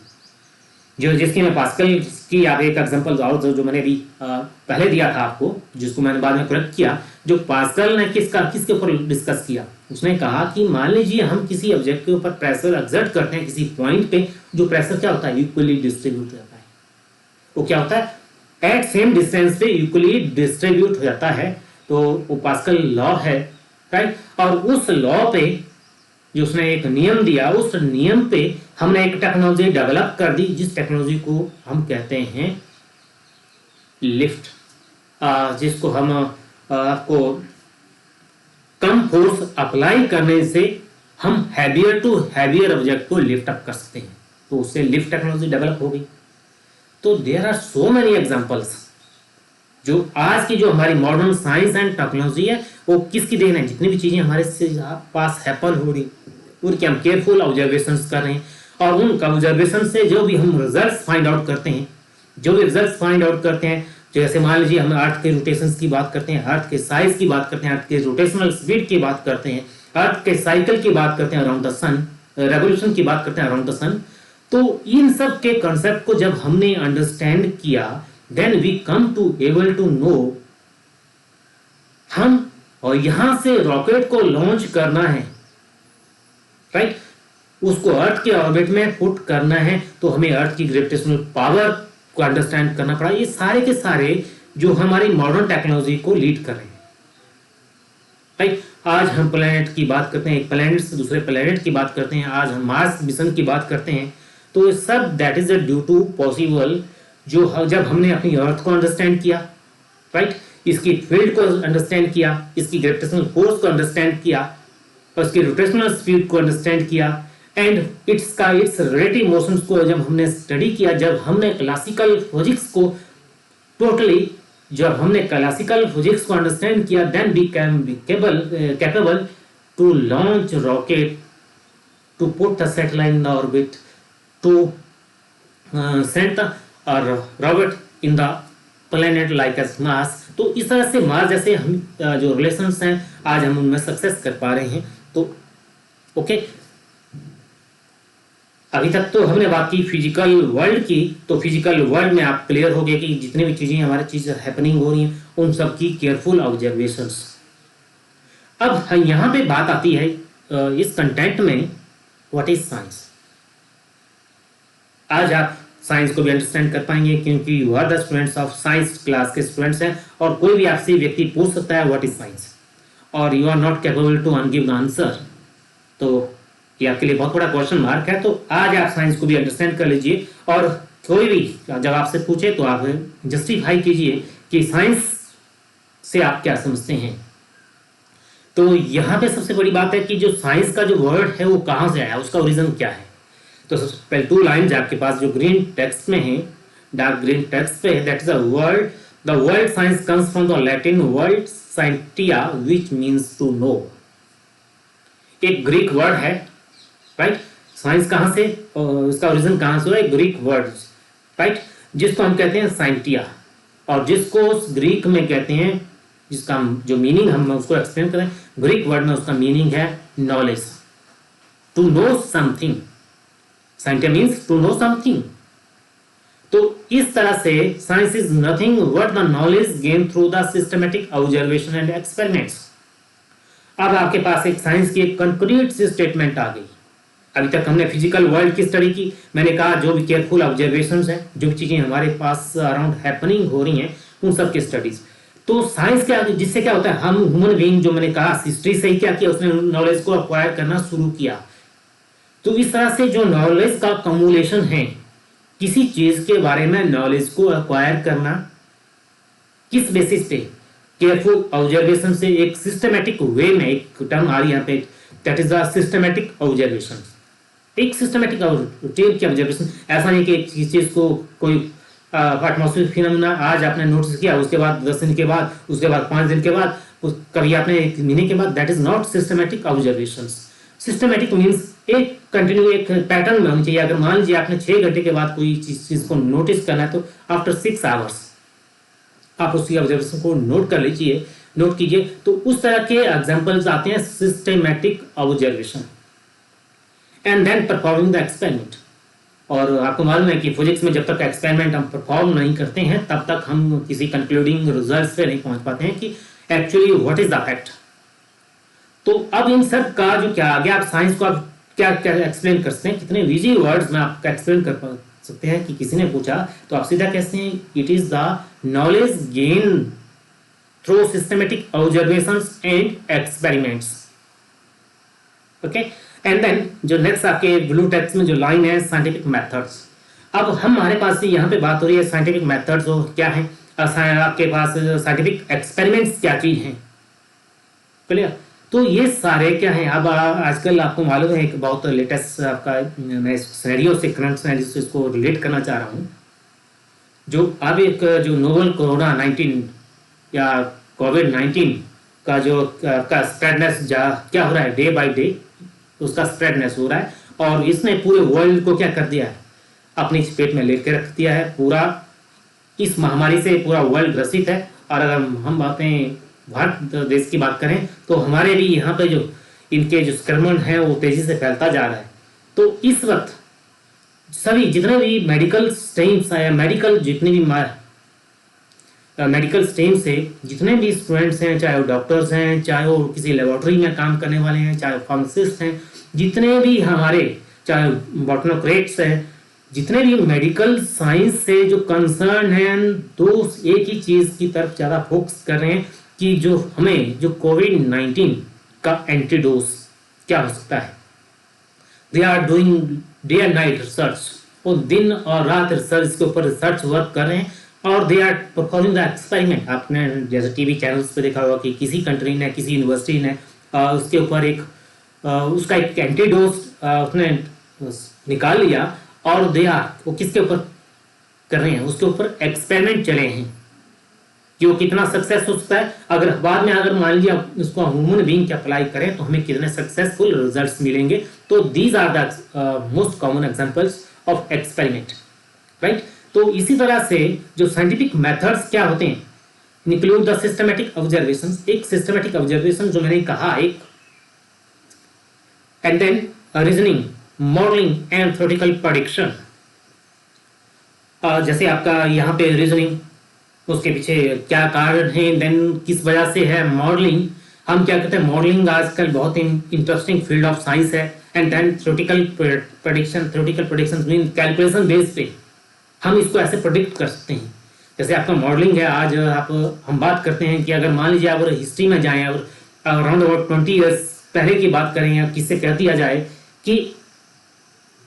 जिसकी मैं पास्कल की आप एक एग्जांपल और जो मैंने अभी पहले दिया था आपको, जिसको मैंने बाद में करेक्ट किया, जो पास्कल ने किसके ऊपर डिस्कस किया, उसने कहा कि मान लीजिए हम किसी ऑब्जेक्ट के ऊपर प्रेशर एक्सर्ट करते हैं किसी पॉइंट पे, जो प्रेशर क्या होता है? इक्वली डिस्ट्रीब्यूट हो जाता है। वो क्या होता है? एट सेम डिस्टेंस पे इक्वली डिस्ट्रीब्यूट हो जाता है। तो वो पास्कल लॉ है, राइट? और उस लॉ पे जो उसने एक नियम दिया, उस नियम पे हमने एक टेक्नोलॉजी डेवलप कर दी, जिस टेक्नोलॉजी को हम कहते हैं लिफ्ट, जिसको हम आपको कम फोर्स अप्लाई करने से हम हैवियर टू हैवियर ऑब्जेक्ट को लिफ्ट अप कर सकते हैं। तो उससे लिफ्ट टेक्नोलॉजी डेवलप हो गई। तो there are so many examples जो आज की जो हमारी मॉडर्न साइंस एंड टेक्नोलॉजी है वो किसकी देन है? जितनी भी चीजें हमारे से पास हैपन हो रही उनके हम केयरफुल ऑब्जर्वेशंस कर रहे हैं, और उन ऑब्जर्वेशन से जो भी हम रिजल्ट्स फाइंड आउट करते हैं, जो भी रिजल्ट्स फाइंड आउट करते हैं, जैसे मान लीजिए हम अर्थ के रोटेशंस की बात करते हैं, अर्थ के साइज की बात करते हैं, अर्थ के रोटेशनल स्पीड की बात करते हैं, अर्थ के साइकिल की बात करते हैं अराउंड द सन, रेवोल्यूशन की बात करते हैं अराउंड द सन, तो इन सब के कॉन्सेप्ट को जब हमने अंडरस्टैंड किया, then we come to able to know हम और यहां से रॉकेट को लॉन्च करना है, राइट, उसको अर्थ के ऑर्बिट में पुट करना है, तो हमें अर्थ की ग्रेविटेशनल पावर को अंडरस्टैंड करना पड़ा। ये सारे के सारे जो हमारी मॉडर्न टेक्नोलॉजी को लीड कर रहे हैं, राइट। आज हम प्लेनेट की बात करते हैं, एक प्लेनेट से दूसरे प्लेनेट की बात करते हैं, आज हम मार्स मिशन की बात करते हैं, तो सब that is due to possible जो जब हमने अपनी अर्थ को अंडरस्टैंड किया, राइट, इसकी फील्ड को अंडरस्टैंड किया, इसकी ग्रेविटेशनल फोर्स को अंडरस्टैंड किया, और इसकी रोटेशनल स्पीड को अंडरस्टैंड किया, एंड इट्स रिलेटिव मोशंस को जब हमने स्टडी किया, जब हमने क्लासिकल फिजिक्स को टोटली जब हमने क्लासिकल फिजिक्स को अंडरस्टैंड किया, then we can be capable to launch rocket, to put the satellite in the orbit, to send the rocket in the planet like as Mars. तो इस तरह से Mars जैसे हम जो रिलेशंस हैं आज हम उनमें सक्सेस कर पा रहे हैं। तो ओके, अभी तक तो हमने बात की फिजिकल वर्ल्ड की, तो फिजिकल वर्ल्ड में आप क्लियर हो गए कि जितनी भी चीजें हमारी चीजें हैपनिंग हो रही हैं उन सब की केयरफुल ऑब्जर्वेशंस। अब यहाँ पे बात आती है इस कंटेंट में, व्हाट इज साइंस। आज आप साइंस को भी अंडरस्टैंड कर पाएंगे क्योंकि you are the students of science class के स्टूडेंट्स हैं, और कोई भी आपसे व्यक्ति पूछ सकता है व्हाट इज साइंस, और you are not capable to give the answer, तो ये आपके लिए बहुत बड़ा क्वेश्चन मार्क है। तो आज आप साइंस को भी अंडरस्टैंड कर लीजिए, और कोई भी जब आपसे पूछे तो आप जस्टिफाई कीजिए कि साइंस से आप क्या समझते हैं। तो यहाँ पे सबसे बड़ी बात है कि जो साइंस का जो वर्ड है वो कहाँ से आया, उसका ओरिजिन क्या है। तो सबसे पहले टू लाइन्स आपके पास जो ग्रीन टेक्स्ट में है, डार्क ग्रीन टेक्स्ट पे है, that is the word science comes from the Latin word scientia which means to know. एक ग्रीक वर्ड है, राइट। साइंस कहाँ से, इसका ओरिजिन कहाँ से हुआ है, ग्रीक वर्ड, राइट, जिसको हम कहते हैं साइंटिया, और जिसको ग्रीक में कहते हैं, जिसका जो मीनिंग हम उसको एक्सप्लेन करें, ग्रीक वर्ड में उसका मीनिंग है knowledge, to know something. Scientia means to know something. तो इस तरह से science is nothing but the knowledge gain through the systematic observation and experiments. अब आपके पास एक साइंस की एक कंक्रीट सी स्टेटमेंट आ गई। अभी तक हमने फिजिकल वर्ल्ड की स्टडी की, मैंने कहा जो भी केयरफुल ऑब्जर्वेशंस हैं, जो भी चीजें हमारे पास अराउंड हैपनिंग हो रही हैं, उन सब की स्टडीज। तो साइंस क्या, जिससे क्या होता है, हम ह्यूमन बीइंग, जो मैंने कहा हिस्ट्री से ही क्या किया, उसने नॉलेज को अक्वायर करना शुरू किया। तो इस तरह से जो नॉलेज का कम्युलेशन है, किसी चीज के बारे में नॉलेज को अक्वायर करना किस बेसिस पे, केयरफुल ऑब्जर्वेशन से, एक सिस्टमेटिक वे में, एक टर्म आ रही है यहाँ पे, that is the systematic observation. एक सिस्टमेटिक रूटीन की ऑब्जर्वेशन, ऐसा नहीं कि एक चीज को कोई एटमॉस्फेरिक फिनोमेना आज आपने नोटिस किया, उसके बाद 10 दिन के बाद, उसके बाद 5 दिन के बाद, कभी आपने 1 महीने के बाद, that is not systematic observation. Systematic means एक कंटिन्यू एक पैटर्न में होनी चाहिए। अगर मान लीजिए आपने 6 घंटे के बाद कोई चीज को नोटिस करना है, तो आफ्टर 6 आवर्स आप उसकी ऑब्जर्वेशन को नोट कीजिए। तो उस तरह के एग्जांपल्स आते हैं systematic observation and then performing the experiment. और आपको मालूम है कि फिजिक्स में जब तक एक्सपेरिमेंट हम परफॉर्म नहीं करते हैं, तब तक हम किसी कंक्लूडिंग रिजल्ट पे नहीं पहुंच पाते हैं कि actually what is the fact. तो अब इन सब का जो क्या आगे आप साइंस को आप क्या क्या एक्सप्लेन कर सकते हैं, कितने इजी वर्ड्स में आप एक्सप्लेन कर सकते हैं कि किसी ने पूछा तो आप सीधा कहते हैं it is the knowledge gain through systematic observations and experiments. Okay, and then जो नेक्स्ट आपके ब्लू टेक्स्ट में जो लाइन है, साइंटिफिक मेथड्स। अब हमारे पास यहाँ पे बात हो रही है साइंटिफिक मेथड्स क्या है, आपके पास साइंटिफिक एक्सपेरिमेंट्स क्या चीज है, क्लियर। तो ये सारे क्या है, अब आजकल आपको मालूम है एक बहुत लेटेस्ट आपका, मैं सिनेरियो से करंट सिनेरियो से इसको रिलेट करना चाह रहा हूँ। जो अब एक जो नोवल कोरोना 19 या कोविड-19 का जो का स्प्रेडनेस क्या हो रहा है डे बाय डे, उसका स्प्रेडनेस हो रहा है, और इसने पूरे वर्ल्ड को क्या कर दिया है, अपनी चपेट में लेकर रख दिया है। पूरा इस महामारी से पूरा वर्ल्ड ग्रसित है। और अगर हम अपने भारत देश की बात करें तो हमारे भी यहाँ पे जो इनके जो संक्रमण है वो तेजी से फैलता जा रहा है। तो इस वक्त सभी जितने भी मेडिकल स्ट्रीम्स है, मेडिकल जितने भी मेडिकल स्ट्रीम से जितने भी स्टूडेंट्स हैं, चाहे वो डॉक्टर्स हैं, चाहे वो किसी लेबोरेटरी में काम करने वाले हैं, चाहे फार्मासिस्ट हैं, जितने भी हमारे चाहे बॉटनोक्रेट्स हैं, जितने भी मेडिकल साइंस से जो कंसर्न हैं, दो एक ही चीज की तरफ ज्यादा फोकस कर रहे हैं कि जो हमें जो कोविड-19 का एंटीडोज क्या हो सकता है। They are doing day and night research, वो दिन और रात रिसर्च के ऊपर रिसर्च वर्क कर रहे हैं, और they are performing the experiment. आपने जैसे टीवी चैनल्स पे देखा होगा कि किसी कंट्री ने, किसी यूनिवर्सिटी ने उसके ऊपर उसका एक एंटीडोज उसने निकाल लिया, और दे आर वो किसके ऊपर कर रहे हैं, उसके ऊपर एक्सपेरिमेंट चले हैं कि वो कितना सक्सेस हो सकता है। अगर बाद में अगर मान लीजिए उसको ह्यूमन बीइंग के अप्लाई करें तो हमें कितने सक्सेसफुल रिजल्ट्स मिलेंगे। तो these are the most common examples of experiment, right. तो इसी तरह से जो साइंटिफिक मेथड्स क्या होते हैं, इंक्लूड द सिस्टमैटिक ऑब्जर्वेशन। एक सिस्टमैटिक ऑब्जर्वेशन जो मैंने कहा, एक and then reasoning, modelling and theoretical prediction. जैसे आपका यहाँ पे रीजनिंग, उसके पीछे क्या कारण है, देन किस वजह से है। मॉडलिंग, हम क्या कहते हैं, मॉडलिंग आजकल बहुत इंटरेस्टिंग फील्ड ऑफ साइंस है। And then theoretical prediction, theoretical prediction mean calculation base पे हम इसको ऐसे प्रेडिक्ट कर सकते हैं। जैसे आपका मॉडलिंग है, आज हम बात करते हैं कि अगर मान लीजिए आप हिस्ट्री में जाएं और अराउंड अबाउट 20 ईयर्स पहले की बात करें, या किससे कह दिया जाए कि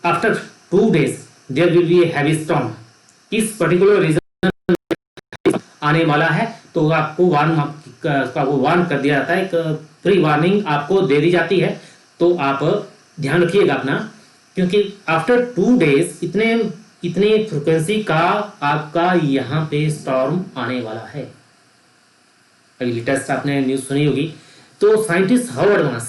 after 2 days there will be a heavy storm, इस पर्टिकुलर रीजन आने वाला है, तो आपको वार्न कर दिया जाता है, एक प्री वार्निंग आपको दे दी जाती है। तो आप ध्यान रखिएगा अपना, क्योंकि आफ्टर 2 days इतने फ्रिक्वेंसी का आपका यहाँ पे स्टॉर्म आने वाला है। अभी लेटेस्ट आपने न्यूज सुनी होगी। तो साइंटिस्ट हाउ एडवांस,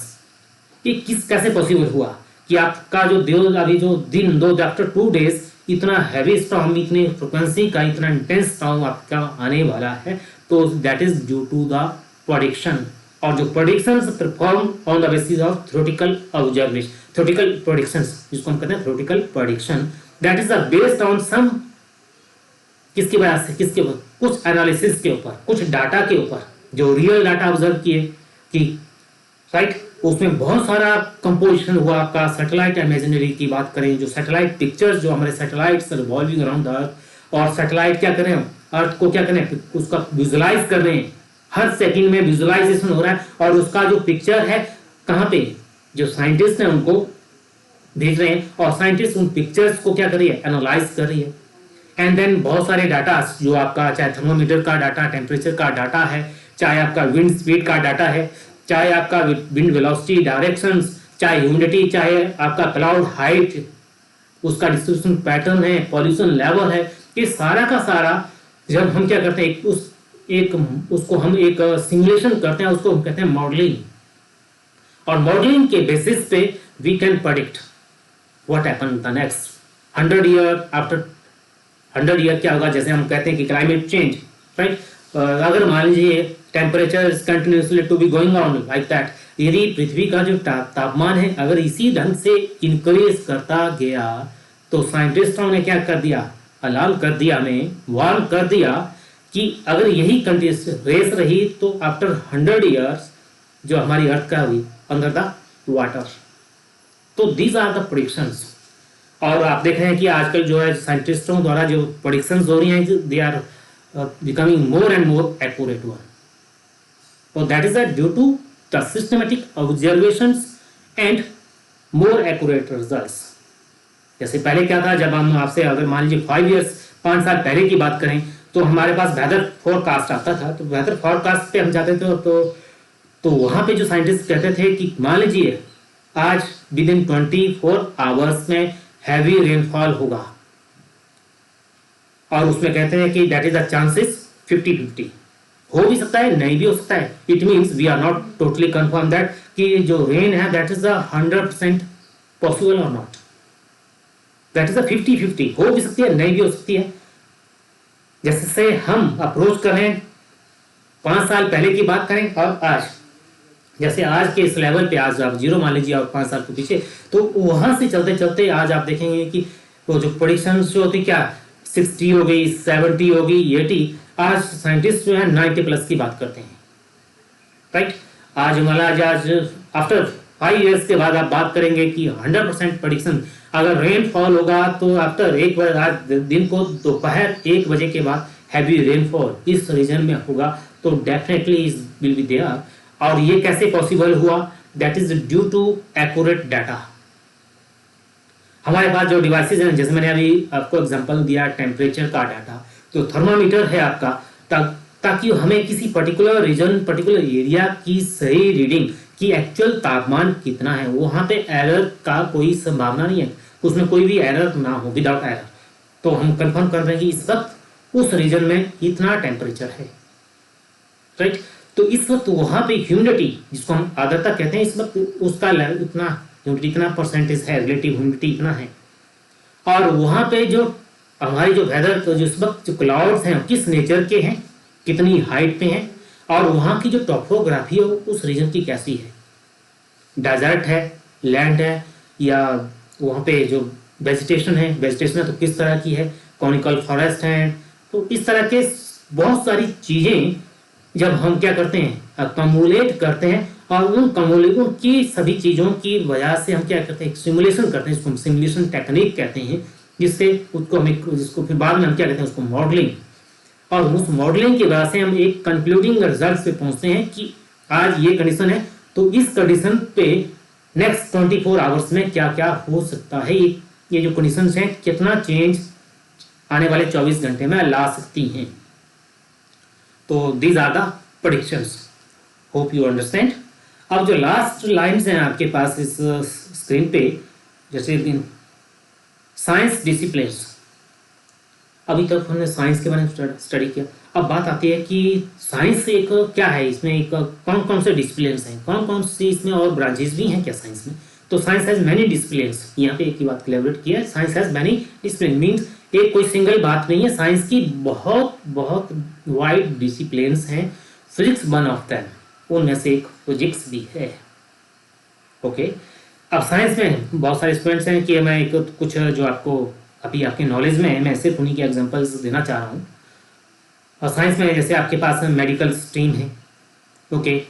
ये कैसे पॉसिबल हुआ कि आपका अभी जो दिन दो आफ्टर 2 days इतना हैवी स्टॉर्म, इतनी फ्रिक्वेंसी का इतना इंटेंस स्टॉर्म आपका आने वाला है। तो that is due to the prediction, और जो predictions perform on the basis of theoretical observation, theoretical predictions जिसको हम कहते हैं theoretical prediction, that is based on some, किसकी वजह से, किसके ऊपर, कुछ एनालिसिस के ऊपर, कुछ डाटा के ऊपर, जो रियल डाटा ऑब्जर्व किए कि राइट, उसमें बहुत सारा कंपोजिशन हुआ आपका। सैटेलाइट इमेजिनरी की बात करें, जो सैटेलाइट पिक्चर्स, जो हमारे satellites revolving around the earth, और सैटेलाइट क्या करें, अर्थ को क्या करें, उसका विजुलाइज कर रहे हैं, हर सेकंड में विजुलाइजेशन हो रहा है, और उसका जो पिक्चर है कहाँ पे, जो साइंटिस्ट हैं उनको भेज रहे हैं, और साइंटिस्ट उन पिक्चर्स को क्या कर रही है, एनालाइज कर रही है। एंड देन बहुत सारे डाटा, जो आपका चाहे थर्मोमीटर का डाटा, टेम्परेचर का डाटा है, चाहे आपका विंड स्पीड का डाटा है, चाहे आपका विंड वेलोसिटी, डायरेक्शंस, चाहे ह्यूमिडिटी, चाहे आपका क्लाउड हाइट, उसका डिस्ट्रीब्यूशन पैटर्न है, पॉल्यूशन लेवल है, ये सारा का सारा जब हम क्या करते हैं, उसको हम एक सिमुलेशन करते हैं, उसको हम कहते हैं मॉडलिंग। और मॉडलिंग के बेसिस पे we can predict what happen the next 100 year, after 100 year क्या होगा। जैसे हम कहते हैं कि क्लाइमेट चेंज, राइट, अगर मान लीजिए temperature is continuously to be going on like that, यदि पृथ्वी का जो तापमान है अगर इसी ढंग से इंक्रीज करता गया, तो साइंटिस्टों ने क्या कर दिया, अलार्म कर दिया, हमें वार्न कर दिया कि अगर यही रेस रही तो आफ्टर 100 ईयर्स जो हमारी अर्थ का हुई अंडर द वाटर। तो दीज आर द प्रेडिक्शंस। और आप देख रहे हैं कि आजकल जो है साइंटिस्टों द्वारा जो प्रेडिक्शंस हो रही हैं, they are becoming more and more accurate one. So that is due to the systematic observations and more accurate results. जैसे पहले क्या था, जब हम आपसे अगर मान लीजिए 5 साल पहले की बात करें, तो हमारे पास वेदर फोरकास्ट आता था, तो वेदर फोरकास्ट पे हम जाते थे, तो वहां पे जो साइंटिस्ट कहते थे कि मान लीजिए आज विद इन 24 आवर्स में हैवी रेनफॉल होगा, और उसमें कहते हैं कि दैट इज द चांसेस 50-50, हो भी सकता है नहीं भी हो सकता है। It means we are not totally confirm that कि जो रेन है दैट इज द 100% पॉसिबल और नॉट, दैट इज द 50-50, हो भी सकती है नहीं भी हो सकती है। जैसे से हम अप्रोच करें 5 साल पहले की बात करें और आज, जैसे आज के इस लेवल पे आज आप 0 मान लीजिए और 5 साल के पीछे, तो वहां से चलते चलते आज आप देखेंगे कि वो जो प्रोडिक्शन जो होती क्या 60 हो गई, 70 हो गई, 80, आज साइंटिस्ट जो है 90+ की बात करते हैं, राइट। आज मतलब आज आफ्टर 5 इयर्स के बाद आप बात करेंगे कि 100% प्रोडिक्शन, अगर रेनफॉल होगा तो आफ्टर एक बार आज दिन को दोपहर 1 बजे के बाद हैवी रेनफॉल इस रीजन में होगा, तो definitely is will be there. और ये कैसे पॉसिबल हुआ? That is due to accurate data. हमारे पास जो डिवाइसेज हैं, जैसे मैंने अभी आपको एग्जांपल दिया टेम्परेचर का डाटा, तो थर्मामीटर है आपका, ताकि हमें किसी पर्टिकुलर रीजन पर्टिकुलर एरिया की सही रीडिंग कि एक्चुअल तापमान कितना है, वहां पे एरर का कोई संभावना नहीं है, उसमें कोई भी एरर ना हो, विदाउट एरर। तो हम कंफर्म कर रहे हैं कि इस वक्त उस रीजन में इतना टेम्परेचर है, राइट। तो इस वक्त वहां पे ह्यूमिडिटी, जिसको हम आर्द्रता कहते हैं, इस वक्त उसका इतना ह्यूमिडिटी इतना परसेंटेज है, रिलेटिव ह्यूमिडिटी इतना है। और वहां पे जो हमारी जो वेदर जो इस वक्त जो क्लाउड्स हैं किस नेचर के हैं, कितनी हाइट पे हैं, और वहां की जो टॉपोग्राफी है उस रीजन की कैसी है, डेजर्ट है, लैंड है, या वहां पे जो वेजिटेशन है तो किस तरह की है, कॉनिकल फॉरेस्ट है। तो इस तरह के बहुत सारी चीजें जब हम क्या करते हैं कम्युलेट करते हैं, और उन कम्युलेटों की सभी चीजों की वजह से हम क्या करते हैं सिमुलेशन करते हैं, जिसको हम सिमुलेशन टेक्निक कहते हैं, जिससे उसको हमें जिसको फिर बाद में हम क्या कहते हैं उसको मॉडलिंग, और उस मॉडलिंग की वजह से हम एक कंक्लूडिंग रिजल्ट पे पहुंचते हैं कि आज ये कंडीशन है, तो इस कंडीशन पे नेक्स्ट 24 आवर्स में क्या क्या हो सकता है, ये जो कंडीशंस हैं कितना चेंज आने वाले 24 घंटे में ला सकती हैं। तो these are the predictions, hope you understand. अब जो लास्ट लाइन्स हैं आपके पास इस स्क्रीन पे, जैसे साइंस डिसिप्लिन्स, अभी तक हमने साइंस के बारे में स्टडी किया। अब बात आती है कि साइंस एक क्या है, इसमें एक कौन कौन से डिसिप्लिन्स हैं, कौन कौन सी इसमें और ब्रांचेस भी हैं क्या साइंस में। तो साइंस हैज मैनी डिसिप्लिन्स, यहाँ पे एक ही बात क्लेबरेट किया है, science has many discipline means एक कोई सिंगल बात नहीं है, साइंस की बहुत बहुत वाइड डिसिप्लिन्स हैं। फिजिक्स वन ऑफ दैम, उनमें से एक फिजिक्स भी है, ओके। अब साइंस में बहुत सारे स्टूडेंट्स हैं कि मैं एक कुछ जो आपको अभी आपके नॉलेज में है, मैं सिर्फ उन्हीं के एग्जांपल्स देना चाह रहा हूँ। और साइंस में जैसे आपके पास मेडिकल स्ट्रीम है, ओके,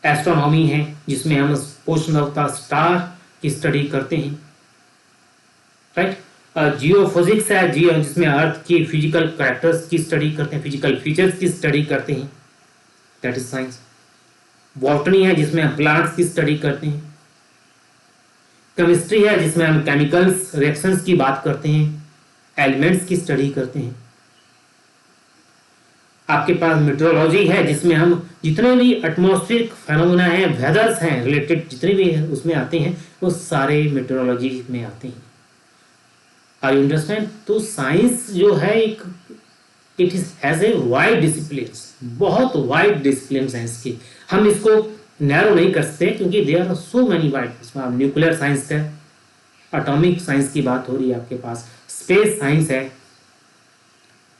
एस्ट्रोनॉमी है जिसमें हम पोर्शन ऑफ द स्टार की स्टडी करते हैं, राइट। जियो फिजिक्स है, जियो जिसमें अर्थ की फिजिकल कैरेक्टर्स की स्टडी करते हैं, फिजिकल फीचर्स की स्टडी करते हैं, दैट इज साइंस। बॉटनी है जिसमें हम प्लांट्स की स्टडी करते हैं। केमिस्ट्री है जिसमें हम केमिकल्स रिएक्शंस की बात करते हैं, एलिमेंट्स की स्टडी करते हैं। आपके पास मेट्रोलॉजी है जिसमें हम जितने भी एटमॉस्फेरिक फेनोमेना हैं, वेदर्स हैं रिलेटेड जितने भी हैं उसमें आते हैं, वो सारे मेट्रोलॉजी में आते हैं। I understand. तो साइंस जो है एक it is has a wide disciplines, बहुत वाइड डिसिप्लिन्स हैं इसके, हम इसको नैरो नहीं कर सकते क्योंकि there are so many wide. इसमें आप न्यूक्लियर साइंस है, एटॉमिक साइंस की बात हो रही है, आपके पास स्पेस साइंस है,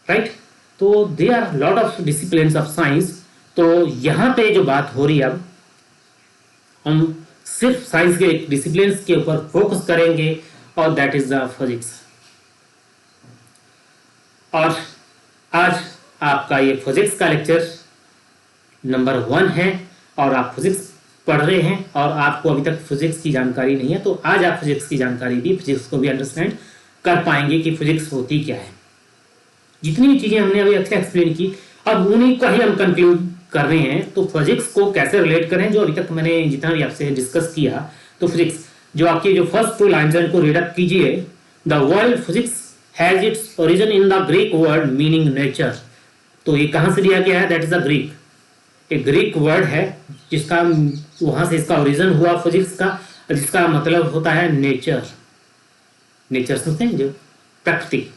राइट। तो they are lot of disciplines of science. तो यहाँ पे जो बात हो रही है, अब हम सिर्फ साइंस के डिसिप्लिन्स के ऊपर फोकस करेंगे, और दैट इज द फिजिक्स। और आज आपका ये फिजिक्स का लेक्चर नंबर 1 है, और आप फिजिक्स पढ़ रहे हैं और आपको अभी तक फिजिक्स की जानकारी नहीं है, तो आज आप फिजिक्स की जानकारी भी, फिजिक्स को भी अंडरस्टैंड कर पाएंगे कि फिजिक्स होती क्या है। जितनी भी चीजें हमने अभी अच्छा एक्सप्लेन की, अब उन्हीं का ही हम कंक्लूड कर रहे हैं। तो फिजिक्स को कैसे रिलेट करें, जो अभी तक मैंने जितना भी आपसे डिस्कस किया, तो फिजिक्स जो आपकी जो फर्स्ट 2 लाइन्स हैं को रीड अप कीजिए। The world physics has its origin in the Greek word meaning nature. तो ये कहां से दिया गया है? दैट इज द ग्रीक, एक ग्रीक वर्ड है जिसका वहां से इसका ओरिजिन हुआ फिजिक्स का, जिसका मतलब होता है नेचर। नेचर समझते हैं, जो प्रकृति।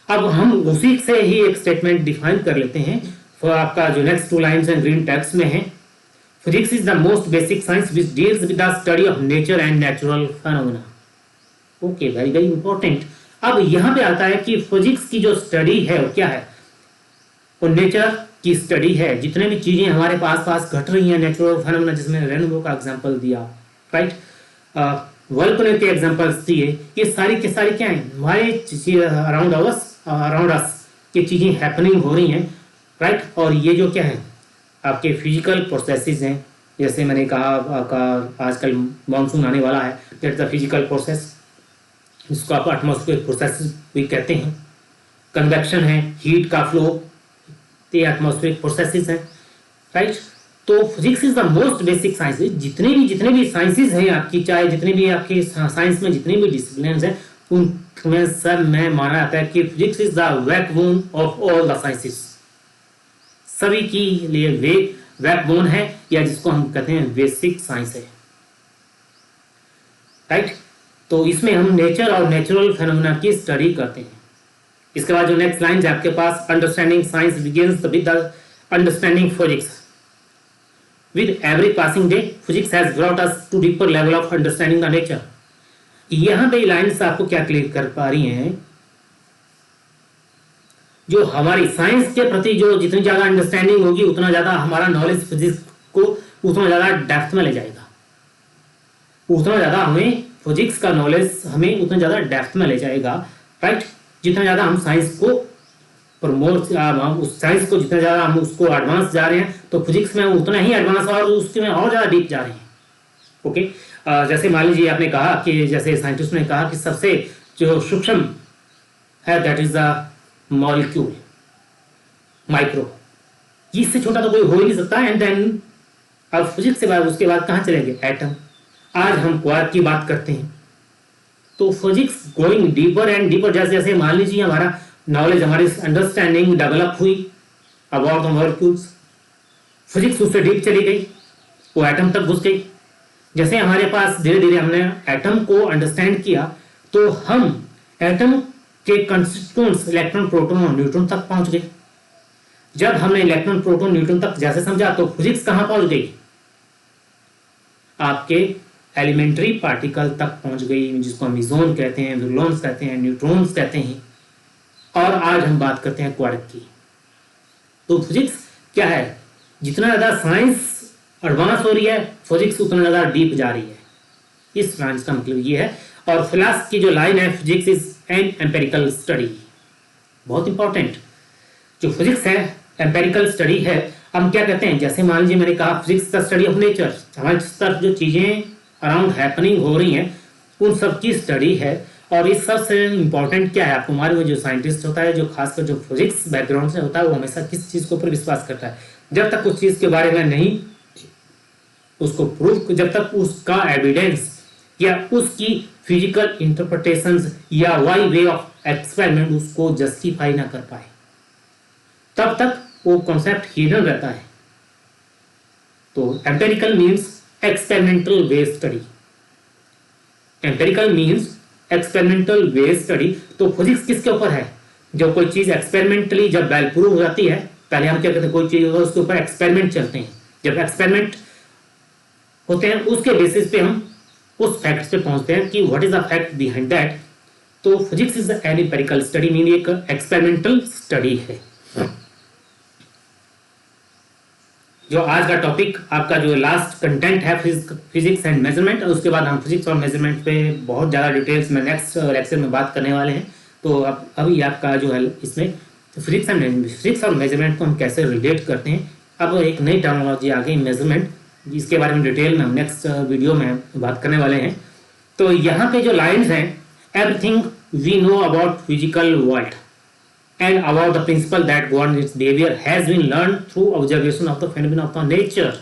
अब हम उसी से ही एक स्टेटमेंट डिफाइन कर लेते हैं। तो आपका जो नेक्स्ट 2 लाइन्स हैं ग्रीन टेक्स्ट में है, physics is the most basic science which deals with the study of nature and natural phenomena. Okay, very very important. अब यहाँ पे आता है कि फिजिक्स की जो स्टडी है वो क्या है, वो नेचर की स्टडी है। जितने भी चीजें हमारे पास घट रही हैं, नेचुरल फेनोमेना, जिसमें रेनबो का एग्जांपल दिया, राइट, वर्ल्ड के एग्जांपल्स दिए, ये सारी के सारी क्या है, हमारे अराउंड अस ये चीजें हैपनिंग हो रही हैं, राइट। और ये जो क्या है आपके फिजिकल प्रोसेसेस हैं, जैसे मैंने कहा आपका आजकल मानसून आने वाला है, दैट द फिजिकल प्रोसेस, इसको आप एटमॉस्फेरिक प्रोसेस भी कहते हैं। कन्वेक्शन है, हीट का फ्लो, ये एटमॉस्फेरिक प्रोसेसेस हैं, राइट। तो physics is the most basic science. जितने भी साइंसेज हैं आपकी, चाहे जितने भी आपके साइंस में जितने भी डिसिप्लिन हैं, उनमें सब में माना जाता है कि physics is the backbone of all the sciences. सभी के लिए वे बैकबोन है, या जिसको हम कहते हैं बेसिक साइंस है, राइट। तो इसमें हम नेचर और नेचुरल फेनोमेना की स्टडी करते हैं। इसके बाद जो नेक्स्ट लाइन है आपके पास, understanding science begins with the understanding physics. With every passing day, physics has brought us to deeper level of understanding the nature. यहाँ पे लाइन्स आपको क्या क्लियर कर पा रही हैं, जो हमारी साइंस के प्रति जो जितनी ज्यादा अंडरस्टैंडिंग होगी, उतना ज्यादा हमारा नॉलेज फिजिक्स को उतना ज्यादा डेप्थ में ले जाएगा, उतना ज्यादा हमें फिजिक्स का नॉलेज हमें उतना ज्यादा डेप्थ में ले जाएगा, राइट। जितना ज्यादा हम साइंस को प्रमोट, हम उस साइंस को जितना ज्यादा हम उसको एडवांस जा रहे हैं, तो फिजिक्स में उतना ही एडवांस और उसमें और ज्यादा डीप जा रहे हैं। ओके, जैसे मान लीजिए आपने कहा कि, जैसे साइंटिस्ट ने कहा कि सबसे जो सूक्ष्म है that is the molecule, micro, इससे छोटा तो कोई हो ही नहीं सकता। एंड देन अब फिजिक्स से बाद उसके बाद कहाँ चलेंगे, एटम। आज हम क्वार्क की बात करते हैं, तो physics going deeper and deeper, जैसे जैसे मान लीजिए हमारा नॉलेज, हमारी अंडरस्टैंडिंग डेवलप हुई अबाउट द मॉलिक्यूल्स, फिजिक्स उससे डीप चली गई, वो एटम तक घुस गई। जैसे हमारे पास धीरे धीरे हमने एटम को अंडरस्टैंड किया, तो हम एटम के कंस्टिट्यूएंट्स इलेक्ट्रॉन, प्रोटॉन और न्यूट्रॉन तक पहुंच गए। जब हमने इलेक्ट्रॉन, प्रोटॉन, न्यूट्रॉन तक जैसे समझा, तो फिजिक्स कहां पहुंच गई, आपके एलिमेंट्री पार्टिकल तक पहुंच गई, जिसको हम मेसॉन कहते हैं, विलोन्स कहते हैं, न्यूट्रॉन्स कहते हैं। और आज हम बात करते हैं क्वार्क की। तो फिजिक्स क्या है, जितना ज्यादा साइंस एडवांस हो रही है, फिजिक्स उतना ज्यादा डीप जा रही है। इस ब्रांच का मतलब ये है। और फिलॉसफी की जो लाइन है, physics is an empirical study, बहुत इंपॉर्टेंट। जो फिजिक्स है एम्पेरिकल स्टडी है। हम क्या कहते हैं, जैसे मान लीजिए मैंने कहा फिजिक्स का स्टडी ऑफ नेचर, हमारी तरफ जो चीजें अराउंड हैपनिंग हो रही हैं उन सब की स्टडी है। और इस सबसे इंपॉर्टेंट क्या है, आपको हमारे वो जो साइंटिस्ट होता है, जो खासकर जो फिजिक्स बैकग्राउंड से होता है, वो हमेशा किस चीज के ऊपर विश्वास करता है, जब तक उस चीज के बारे में नहीं उसको प्रूव, जब तक उसका एविडेंस या उसकी फिजिकल इंटरप्रिटेशंस या वाई वे ऑफ एक्सपेरिमेंट उसको जस्टिफाई ना कर पाए, तब तक वो कॉन्सेप्ट हिडन रहता है। तो empirical means experimental way study, empirical means experimental way study. तो फिजिक्स किसके ऊपर है, जब कोई चीज एक्सपेरिमेंटली जब वेल प्रूव हो जाती है, पहले हम क्या कहते हैं, कोई चीज होगा उसके ऊपर एक्सपेरिमेंट चलते हैं, जब एक्सपेरिमेंट होते हैं उसके बेसिस पे हम उस फैक्ट पे पहुंचते हैं कि what is the fact behind that. तो physics is an empirical study, mean एक एक्सपेरिमेंटल स्टडी है। जो आज का टॉपिक आपका जो लास्ट कंटेंट है फिजिक्स एंड मेजरमेंट, और उसके बाद हम फिजिक्स और मेजरमेंट पे बहुत ज़्यादा डिटेल्स में नेक्स्ट लेक्चर में बात करने वाले हैं। तो अब अभी आपका जो है इसमें फिजिक्स और मेजरमेंट को हम कैसे रिलेट करते हैं, अब एक नई टर्मिनोलॉजी आ गई मेजरमेंट, जिसके बारे में डिटेल में हम नेक्स्ट वीडियो में बात करने वाले हैं। तो यहाँ पे जो लाइन्स हैं, everything we know about physical world and about the principle that govern its behavior has been learned through observation of the phenomena of the nature।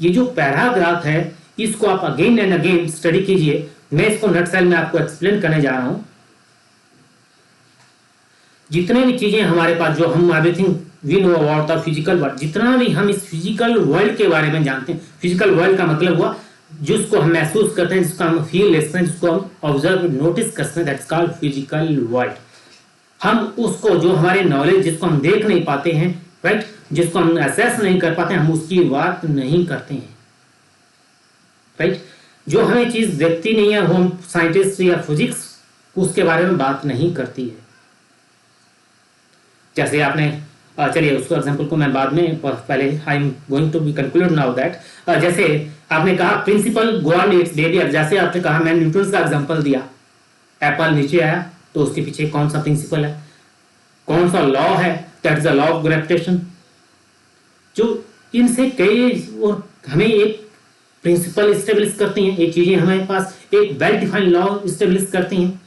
ये जो पैराग्राफ है इसको आप अगेन एंड अगेन स्टडी कीजिए। मैं इसको nutshell में आपको एक्सप्लेन करने जा रहा हूं। जितने भी चीजें हमारे पास, जो हम everything we know about the physical world, जितना भी हम इस फिजिकल वर्ल्ड के बारे में जानते हैं, फिजिकल वर्ल्ड का मतलब हुआ जिसको हम महसूस करते हैं, जिसको हम फील लेते हैं, जिसको हम ऑब्जर्व नोटिस करते हैं, दैट्स कॉल्ड फिजिकल वर्ल्ड। हम उसको, जो हमारे नॉलेज जिसको हम देख नहीं पाते हैं, राइट, जिसको हम असेस नहीं कर पाते, हम उसकी बात नहीं करते हैं, राइट। जो हमें चीज देखती नहीं है, वो हम साइंटिस्ट या फिजिक्स उसके बारे में बात नहीं करती है। जैसे आपने, चलिए उसको एग्जांपल को मैं बाद में, पहले I am going to be conclude now that, जैसे आपने कहा principle go on its daily, जैसे आपने कहा, मैं न्यूटन का एग्जांपल दिया, एप्पल नीचे आया तो उसके पीछे कौन सा प्रिंसिपल है, कौन सा लॉ है, that is the law of gravitation. जो इनसे कई और हमें एक प्रिंसिपल स्टेब्लिश करती हैं, ये चीजें हमारे पास एक वेल डिफाइंड लॉ स्टेब्लिश करती हैं।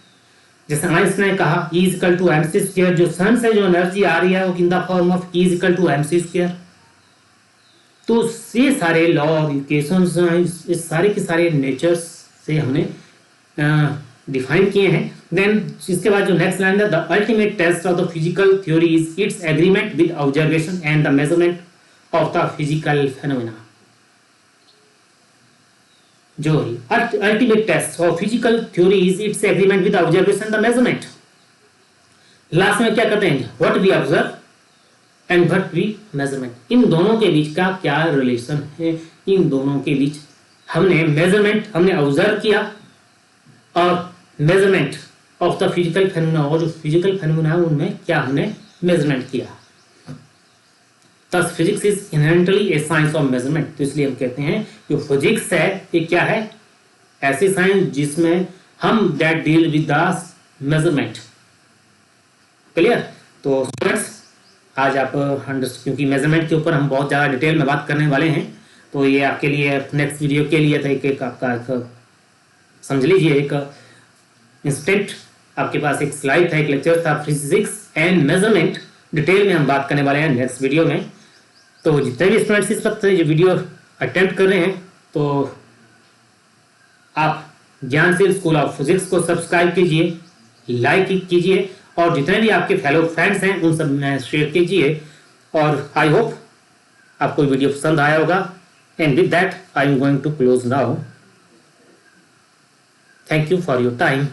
जैसे आइंस्टाइन ने कहा E equal to mc square, जो सन से जो एनर्जी आ रही है वो in the form of E equal to mc square. तो ये सारे लॉ और इक्वेशंस, इस सारे के सारे नेचर्स से हमने डिफाइन किए हैं। देन इसके बाद जो नेक्स्ट लाइन है, the ultimate test of the physical theory is its agreement with observation and the measurement of the physical phenomena. जो ultimate test of physical theory is its agreement with observation the measurement. Last में क्या कहते हैं, what we observe and what we measurement, इन दोनों के बीच का क्या रिलेशन है, इन दोनों के बीच हमने मेजरमेंट, हमने ऑब्जर्व किया, और measurement of the physical phenomena, और जो फिजिकल फेनोमेना है उनमें क्या हमने मेजरमेंट किया। Thus physics is inherently a science of measurement। तो इसलिए हम कहते हैं कि फिजिक्स है, ये क्या है, ऐसी साइंस जिसमें हम that deal with the measurement। Clear. तो स्टूडेंट्स आज आप क्योंकि मेजरमेंट के ऊपर हम बहुत ज़्यादा डिटेल में बात करने वाले हैं, तो ये आपके लिए नेक्स्ट वीडियो के लिए था, एक आपका समझ लीजिए एक इंस्टेंट आपके पास एक स्लाइड था, एक लेक्चर था, फिजिक्स एंड मेजरमेंट, डिटेल में हम बात करने वाले हैं नेक्स्ट वीडियो में। तो जितने भी स्टूडेंट्स इस वक्त जो वीडियो अटेम्प्ट कर रहे हैं, तो आप ज्ञानशील स्कूल ऑफ फिजिक्स को सब्सक्राइब कीजिए, लाइक कीजिए, और जितने भी आपके फेलो फ्रेंड्स हैं उन सब में शेयर कीजिए। और आई होप आपको वीडियो पसंद आया होगा। And with that I am going to close now. Thank you for your time.